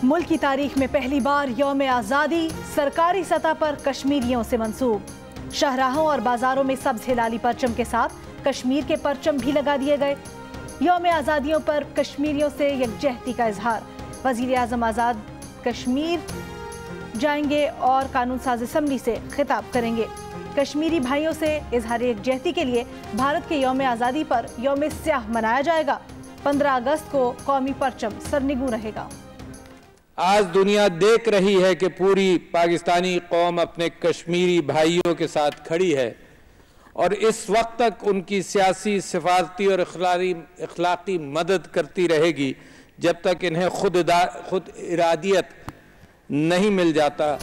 मुल्क की तारीख में पहली बार यौम आज़ादी सरकारी सतह पर कश्मीरियों से मंसूब। शाहराहों और बाजारों में सब्ज हिलाली परचम के साथ कश्मीर के परचम भी लगा दिए गए। यौम आज़ादियों पर कश्मीरियों से यकजहती का इजहार। वज़ीर आज़म आज़ाद कश्मीर जाएंगे और कानून साज असम्बली से खिताब करेंगे। कश्मीरी भाइयों से इजहार यकजहती के लिए भारत के यौम आज़ादी पर यौम स्याह मनाया जाएगा। 15 अगस्त को कौमी परचम सरनिगू रहेगा। आज दुनिया देख रही है कि पूरी पाकिस्तानी कौम अपने कश्मीरी भाइयों के साथ खड़ी है और इस वक्त तक उनकी सियासी, सिफारती और इखलाकी मदद करती रहेगी जब तक इन्हें खुद इरादियत नहीं मिल जाता।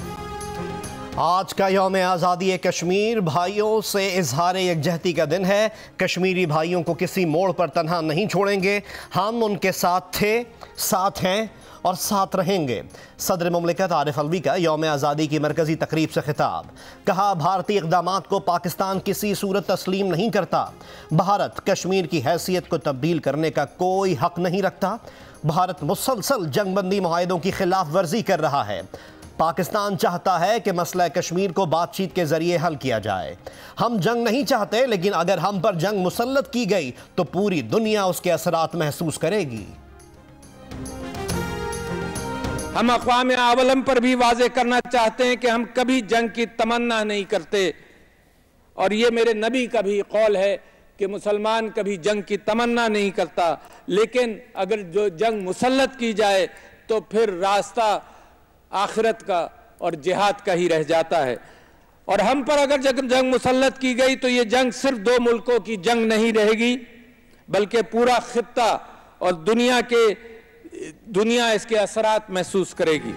आज का यौम आज़ादी कश्मीर भाइयों से इजहार यकजहती का दिन है। कश्मीरी भाइयों को किसी मोड़ पर तन्हा नहीं छोड़ेंगे। हम उनके साथ थे, साथ हैं और साथ रहेंगे। सदर मुमलिकत आरिफ अलवी का यौम आज़ादी की मरकज़ी तकरीब से खिताब। कहा, भारतीय इक़दामात को पाकिस्तान किसी सूरत तस्लीम नहीं करता। भारत कश्मीर की हैसियत को तब्दील करने का कोई हक नहीं रखता। भारत मुसलसल जंगबंदी मुआहिदों की खिलाफ वर्जी कर रहा है। पाकिस्तान चाहता है कि मसला कश्मीर को बातचीत के जरिए हल किया जाए। हम जंग नहीं चाहते, लेकिन अगर हम पर जंग मुसल्लत की गई तो पूरी दुनिया उसके असरात महसूस करेगी। हम अक़वाम आलम पर भी वाज़ेह करना चाहते हैं कि हम कभी जंग की तमन्ना नहीं करते और ये मेरे नबी का भी कौल है कि मुसलमान कभी जंग की तमन्ना नहीं करता, लेकिन अगर जो जंग मुसल्लत की जाए तो फिर रास्ता आखिरत का और जिहाद का ही रह जाता है। और हम पर अगर जंग मुसल्लत की गई तो ये जंग सिर्फ 2 मुल्कों की जंग नहीं रहेगी, बल्कि पूरा खित्ता और दुनिया इसके असरात महसूस करेगी।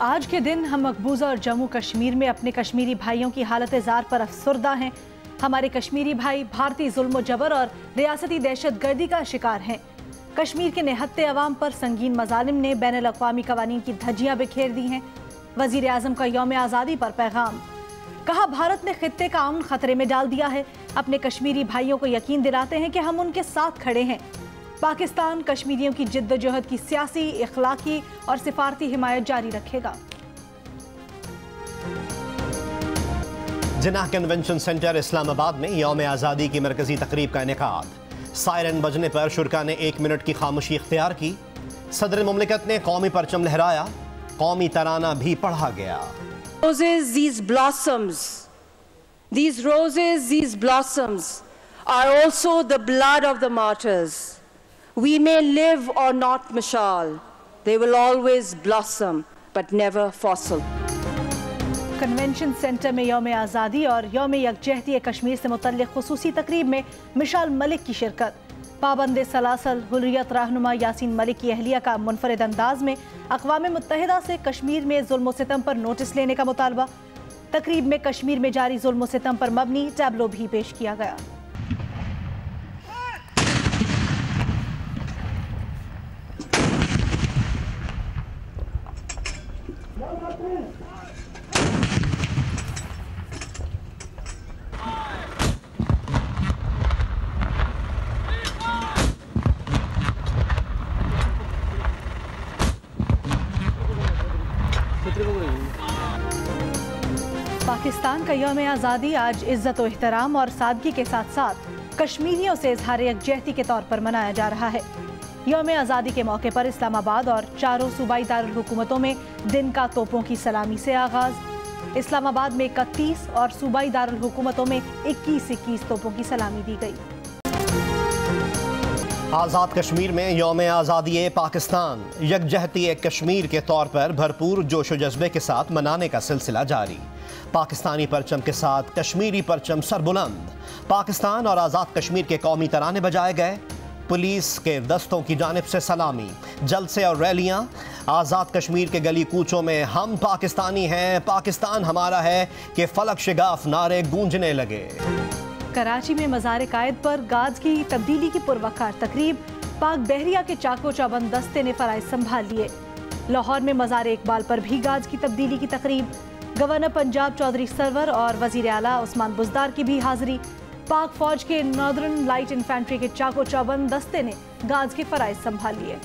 आज के दिन हम मकबूजा और जम्मू कश्मीर में अपने कश्मीरी भाइयों की हालत ज़ार पर अफसुर्दा हैं। हमारे कश्मीरी भाई भारतीय जुल्म जबर और रियासती दहशत गर्दी का शिकार हैं। कश्मीर के निहत्ते अवाम पर संगीन मजालिम ने बैनुल अक़वामी कवानीन की धज्जियां बिखेर दी हैं। वज़ीर आज़म का यौम आज़ादी पर पैगाम। कहा, भारत ने खित्ते का अमन खतरे में डाल दिया है। अपने कश्मीरी भाइयों को यकीन दिलाते हैं कि हम उनके साथ खड़े हैं। पाकिस्तान कश्मीरियों की जिद्दोजहद की सियासी, इखलाकी और सिफारती हिमायत जारी रखेगा। जिन्नाह कन्वेंशन सेंटर इस्लामाबाद में यौम आज़ादी की मरकजी तकरीब का इनेकाद। सायरन बजने पर शुरका ने 1 मिनट की खामोशी इख्तियार की। सदर मुमलिकत ने कौमी परचम लहराया। कौमी तराना भी पढ़ा गया। Roses, these blossoms, these roses, these blossoms are also the blood of the martyrs. We may live or not, mashal. They will always blossom, but never fossil. Convention centre में यौम आज़ादी और यौम यकजहती कश्मीर से मुतल्लिक़ खुसूसी तकरीब में मिशाल मलिक की शिरकत। पाबंद सलासल हुर्रियत रहनुमा यासीन मलिक की अहलिया का मुनफरिद अंदाज में अक़वाम मुत्तहिदा से कश्मीर में जुल्म सितम पर नोटिस लेने का मुतालबा। तकरीब में कश्मीर में जारी जुल्म सितम पर मबनी टैब्लो भी पेश किया गया। पाकिस्तान का यौम आज़ादी आज इज़्ज़त व एहतराम और सादगी के साथ साथ कश्मीरियों से इजहार यकजहती के तौर पर मनाया जा रहा है। यौम आज़ादी के मौके पर इस्लामाबाद और चारों सूबाई दारुल हुकूमतों में दिन का तोपों की सलामी से आगाज़। इस्लामाबाद में 31 और सूबाई दारुल हुकूमतों में 21-21 तोपों की सलामी दी गई। आज़ाद कश्मीर में यौम आज़ादी पाकिस्तान यकजहती कश्मीर के तौर पर भरपूर जोश व जज्बे के साथ मनाने का सिलसिला जारी। पाकिस्तानी परचम के साथ कश्मीरी परचम सरबुलंद। पाकिस्तान और आज़ाद कश्मीर के कौमी तराने बजाए गए। पुलिस के दस्तों की जानिब से सलामी, जलसे और रैलियां। आज़ाद कश्मीर के गली कूचों में हम पाकिस्तानी हैं, पाकिस्तान हमारा है के फलक शिगाफ नारे गूंजने लगे। कराची में मज़ार कायद पर गाज की तब्दीली की पुरवकार तकरीब। पाक बहरिया के चाको चौबंद दस्ते ने फराइज संभाल लिए। लाहौर में मज़ार इकबाल पर भी गाज की तब्दीली की तकरीब। गवर्नर पंजाब चौधरी सरवर और वज़ीर आला उस्मान बुज़दार की भी हाजिरी। पाक फौज के नॉर्दर्न लाइट इन्फेंट्री के चाको चौबंद दस्ते ने गाज के फराइज संभाल लिए।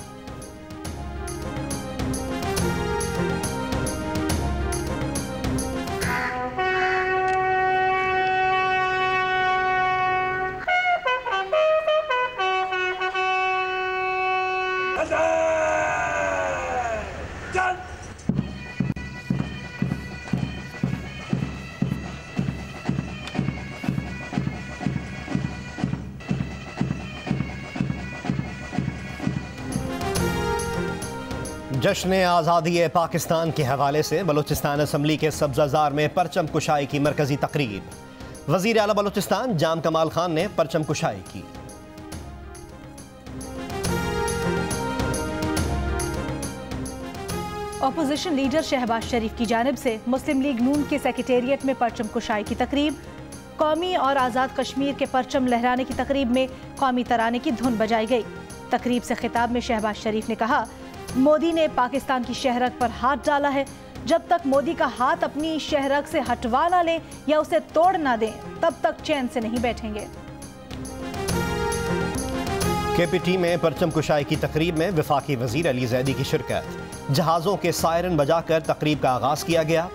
जश्न आज़ादी पाकिस्तान के हवाले से बलूचिस्तान असम्बली के सब्ज़ाज़ार में परचम कुशाई की मरकजी तकरीब। वज़ीर आला बलूचिस्तान जाम कमाल खान ने परचम कुशाई की। अपोजिशन लीडर शहबाज शरीफ की जानिब से मुस्लिम लीग नून के सेक्रेटेरिएट में परचम कुशाई की तकरीब। कौमी और आज़ाद कश्मीर के परचम लहराने की तकरीब में कौमी तराने की धुन बजाई गई। तकरीब से खिताब में शहबाज शरीफ ने कहा, मोदी ने पाकिस्तान की शहरग पर हाथ डाला है। जब तक मोदी का हाथ अपनी शहरग से हटवा ना लें या उसे तोड़ ना दें, तब तक चैन से नहीं बैठेंगे। KPT में परचम कुशाई की तकरीब में वफाकी वजीर अली जैदी की शिरकत। जहाज़ों के सायरन बजाकर तकरीब का आगाज़ किया गया।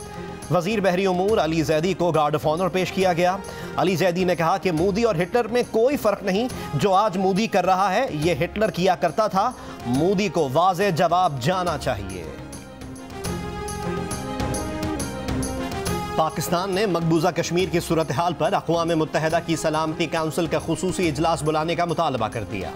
वजीर बहरी उमूर अली जैदी को गार्ड ऑफ ऑनर पेश किया गया। अली जैदी ने कहा कि मोदी और हिटलर में कोई फ़र्क नहीं। जो आज मोदी कर रहा है ये हिटलर किया करता था। मोदी को वाज़े जवाब जाना चाहिए। पाकिस्तान ने मकबूजा कश्मीर की सूरत हाल पर अक़वाम मुत्तहिदा की सलामती काउंसिल का खुसूसी इजलास बुलाने का मुतालबा कर दिया।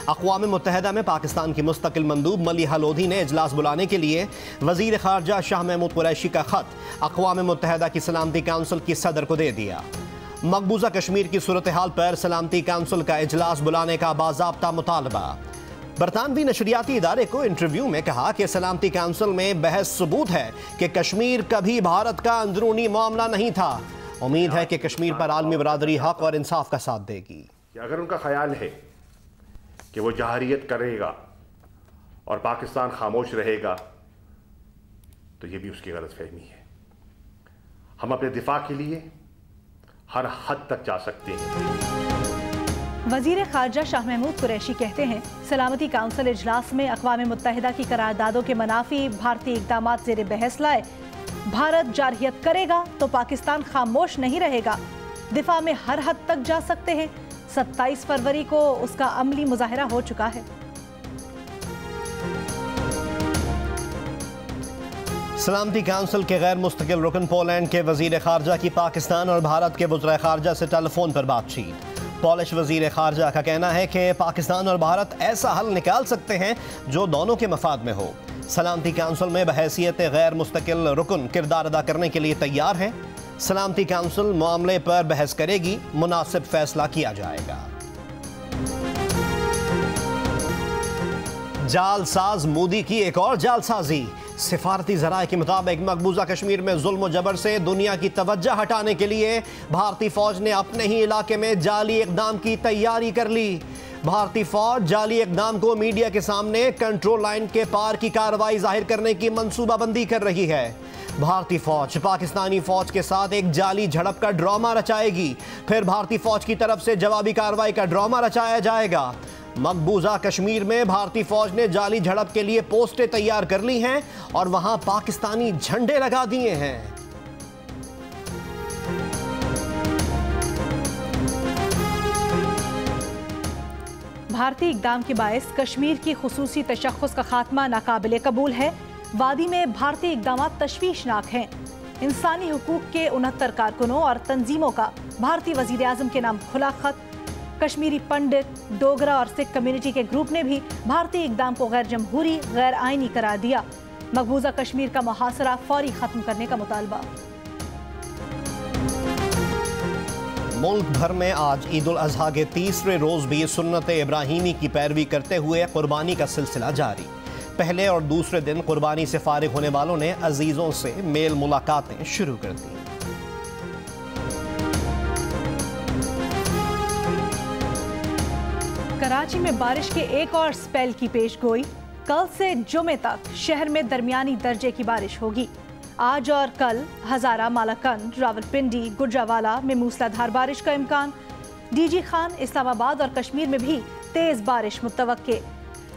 अक़वाम मुत्तहिदा में पाकिस्तान की मुस्तकिल मंदूब मलिहा लोधी ने इजलास बुलाने के लिए वज़ीर ख़ारजा शाह महमूद कुरैशी का ख़त अक़वाम मुत्तहिदा की सलामती काउंसिल की सदर को दे दिया। मकबूजा कश्मीर की सूरत हाल पर सलामती काउंसिल का इजलास बुलाने का बाज़ाब्ता मुतालबा। बरतानवी नशरियाती इदारे को इंटरव्यू में कहा कि सलामती काउंसिल में बहस सबूत है कि कश्मीर कभी भारत का अंदरूनी मामला नहीं था। उम्मीद है कि कश्मीर पर आलमी बरादरी हक और इंसाफ का साथ देगी। अगर उनका ख्याल है कि वो जहारियत करेगा और पाकिस्तान खामोश रहेगा, तो ये भी उसकी गलतफहमी है। हम अपने दिफा के लिए हर हद तक जा सकते हैं। वजीर खारजा शाह महमूद कुरैशी कहते हैं, सलामती काउंसिल इजलास में अक़वाम मुत्तहिदा की करारदादों के मनाफी भारतीय इक़दाम ज़ेर बहस लाए। भारत जारहियत करेगा तो पाकिस्तान खामोश नहीं रहेगा। दिफा में हर हद तक जा सकते हैं। 27 फरवरी को उसका अमली मुजाहिरा हो चुका है। सलामती काउंसिल के गैर मुस्तकिल रुकन पोलैंड के वजीर खारजा की पाकिस्तान और भारत के वज़ीर खारजा से टेलीफोन पर बातचीत। पॉलिश वजीर खारजा का कहना है कि पाकिस्तान और भारत ऐसा हल निकाल सकते हैं जो दोनों के मफाद में हो। सलामती काउंसिल में बहैसियत गैर मुस्तकिल रुकन किरदार अदा करने के लिए तैयार है। सलामती काउंसिल मामले पर बहस करेगी, मुनासिब फैसला किया जाएगा। जालसाज मोदी की एक और जालसाजी। सिफारती ज़राए के मुताबिक मकबूजा कश्मीर में जुल्म जबर से दुनिया की तवज्जो हटाने के लिए भारतीय फौज ने अपने ही इलाके में जाली इक़दाम की तैयारी कर ली। भारतीय फौज जाली इक़दाम को मीडिया के सामने कंट्रोल लाइन के पार की कार्रवाई जाहिर करने की मंसूबाबंदी कर रही है। भारतीय फौज पाकिस्तानी फौज के साथ एक जाली झड़प का ड्रामा रचाएगी, फिर भारतीय फौज की तरफ से जवाबी कार्रवाई का ड्रामा रचाया जाएगा। मकबूजा कश्मीर में भारतीय फौज ने जाली झड़प के लिए पोस्टें तैयार कर ली हैं और वहां पाकिस्तानी झंडे लगा दिए हैं। भारतीय इक़दाम के बायस कश्मीर की खुसूसी तशख़्ख़ुस का खात्मा नाकाबिले कबूल है। वादी में भारतीय इक़दाम तशवीशनाक हैं। इंसानी हुकूक के 69 कारकुनों और तंजीमों का भारतीय वज़ीर आज़म के नाम खुला खत। कश्मीरी पंडित, डोगरा और सिख कम्युनिटी के ग्रुप ने भी भारतीय इक़दाम को गैर जमहूरी, गैर आइनी करार दिया। मकबूजा कश्मीर का मुहासरा फौरी खत्म करने का मुतालबा। मुल्क भर में आज ईद उल अज़हा के तीसरे रोज़ भी सुन्नत इब्राहीमी की पैरवी करते हुए कुर्बानी का सिलसिला जारी। पहले और दूसरे दिन कुर्बानी से फारिग होने वालों ने अजीज़ों से मेल मुलाकातें शुरू कर दी। कराची में बारिश के एक और स्पेल की पेशगोई। कल से जुमे तक शहर में दरमियानी दर्जे की बारिश होगी। आज और कल हज़ारा, मालाकंद, रावलपिंडी, गुजरावाला में मूसलाधार बारिश का इम्कान। डीजी खान, इस्लामाबाद और कश्मीर में भी तेज़ बारिश मुतवक्के।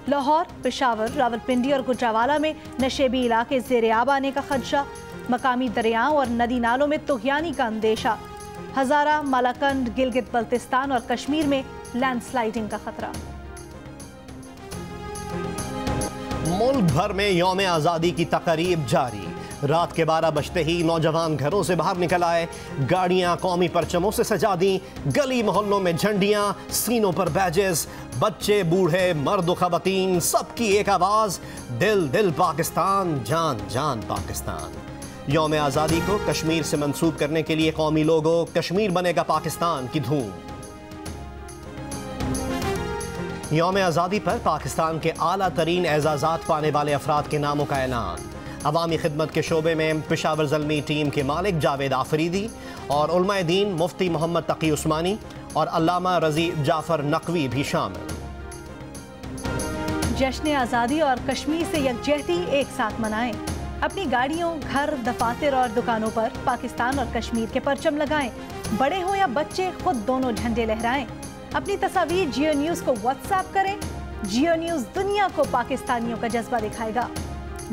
लाहौर, पेशावर, रावलपिंडी और गुजरावाला में नशेबी इलाके ज़ेर आब आने का खदशा। मकामी दरियाओं और नदी नालों में तुग़यानी का अंदेशा। हज़ारा, मालाकंद, गिलगित बल्तिस्तान और कश्मीर में लैंडस्लाइडिंग का खतरा। मुल्क भर में यौम आज़ादी की तकरीब जारी। रात के 12 बजते ही नौजवान घरों से बाहर निकल आए, गाड़ियां कौमी परचमों से सजा दी, गली मोहल्लों में झंडियां, सीनों पर बैजेस, बच्चे बूढ़े मर्द ख़वातीन सबकी एक आवाज़, दिल दिल पाकिस्तान, जान जान पाकिस्तान। यौम आज़ादी को कश्मीर से मंसूब करने के लिए कौमी लोगो कश्मीर बनेगा पाकिस्तान की धूम। यौम आज़ादी पर पाकिस्तान के आला तरीन एजाज़ात पाने वाले अफराद के नामों का ऐलान। अवामी खिदमत के शोबे में पेशावर ज़ल्मी टीम के मालिक जावेद आफरीदी और उलमाए दीन मुफ्ती मोहम्मद तकी उस्मानी और अल्लामा रज़ी जाफ़र नकवी भी शामिल। जश्न आज़ादी और कश्मीर से यकजहती एक साथ मनाएं। अपनी गाड़ियों, घर, दफातर और दुकानों पर पाकिस्तान और कश्मीर के परचम लगाएं। बड़े हों या बच्चे, खुद दोनों झंडे लहराएं। अपनी तस्वीर जियो न्यूज़ को व्हाट्सएप करें। जियो न्यूज़ दुनिया को पाकिस्तानियों का जज्बा दिखाएगा।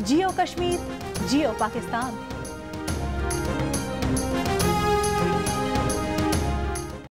जियो कश्मीर, जियो पाकिस्तान।